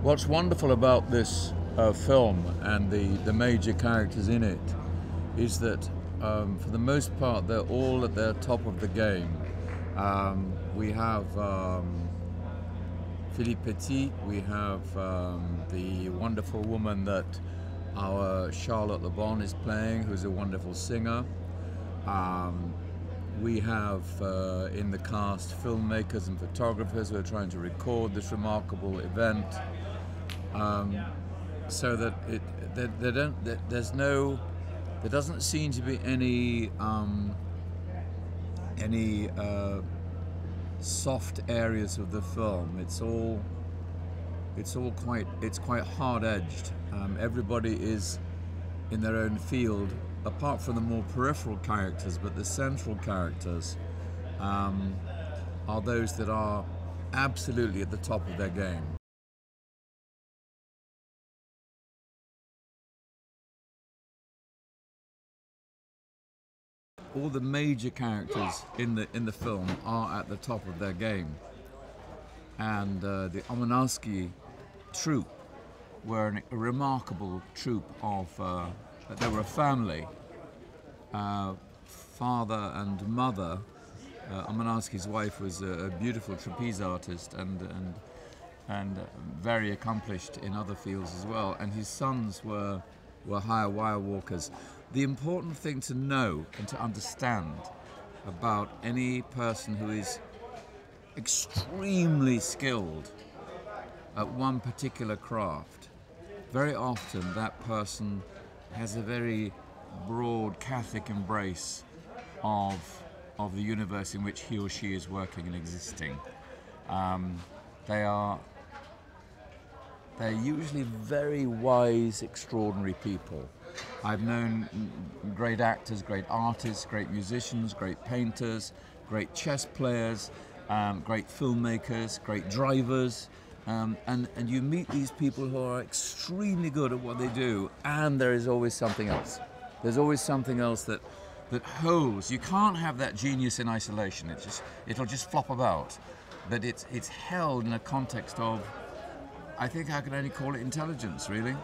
What's wonderful about this film and the major characters in it is that for the most part they're all at the top of the game. We have Philippe Petit, we have the wonderful woman that our Charlotte Le Bon is playing, who's a wonderful singer. We have in the cast filmmakers and photographers who are trying to record this remarkable event, so that there doesn't seem to be any soft areas of the film. It's quite hard-edged. Everybody is in their own field, apart from the more peripheral characters, but the central characters are those that are absolutely at the top of their game. All the major characters in the film are at the top of their game, and the Omanowski troupe were a remarkable troupe of. They were a family, father and mother. Omanowski's wife was a beautiful trapeze artist and very accomplished in other fields as well, and his sons were higher wire walkers. The important thing to know and to understand about any person who is extremely skilled at one particular craft, very often that person has a very broad Catholic embrace of the universe in which he or she is working and existing. They're usually very wise, extraordinary people. I've known great actors, great artists, great musicians, great painters, great chess players, great filmmakers, great drivers, and you meet these people who are extremely good at what they do, and there is always something else. There's always something else that holds. You can't have that genius in isolation. It'll just flop about. But it's held in a context of, I think I can only call it intelligence, really.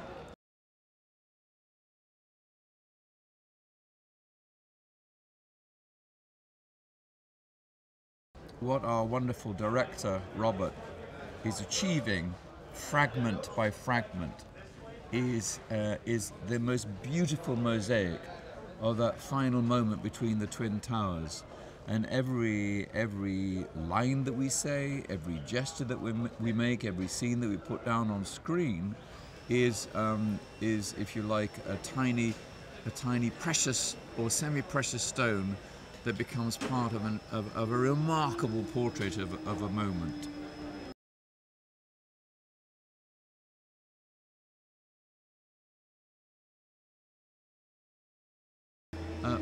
What our wonderful director, Robert, is achieving, fragment by fragment, is the most beautiful mosaic of that final moment between the Twin Towers. And every line that we say, every gesture that we make, every scene that we put down on screen is, if you like, a tiny precious or semi-precious stone that becomes part of a remarkable portrait of a moment.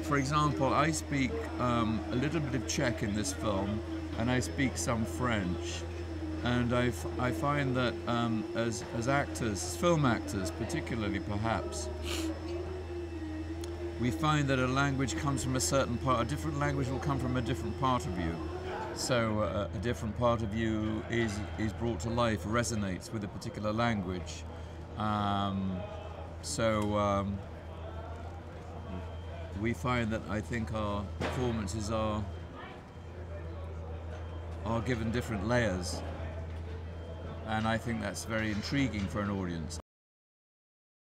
For example, I speak a little bit of Czech in this film, and I speak some French. And I find that as actors, film actors particularly perhaps, we find that a language comes from a certain part, a different language will come from a different part of you. So a different part of you is brought to life, resonates with a particular language. We find that I think our performances are given different layers, and I think that's very intriguing for an audience.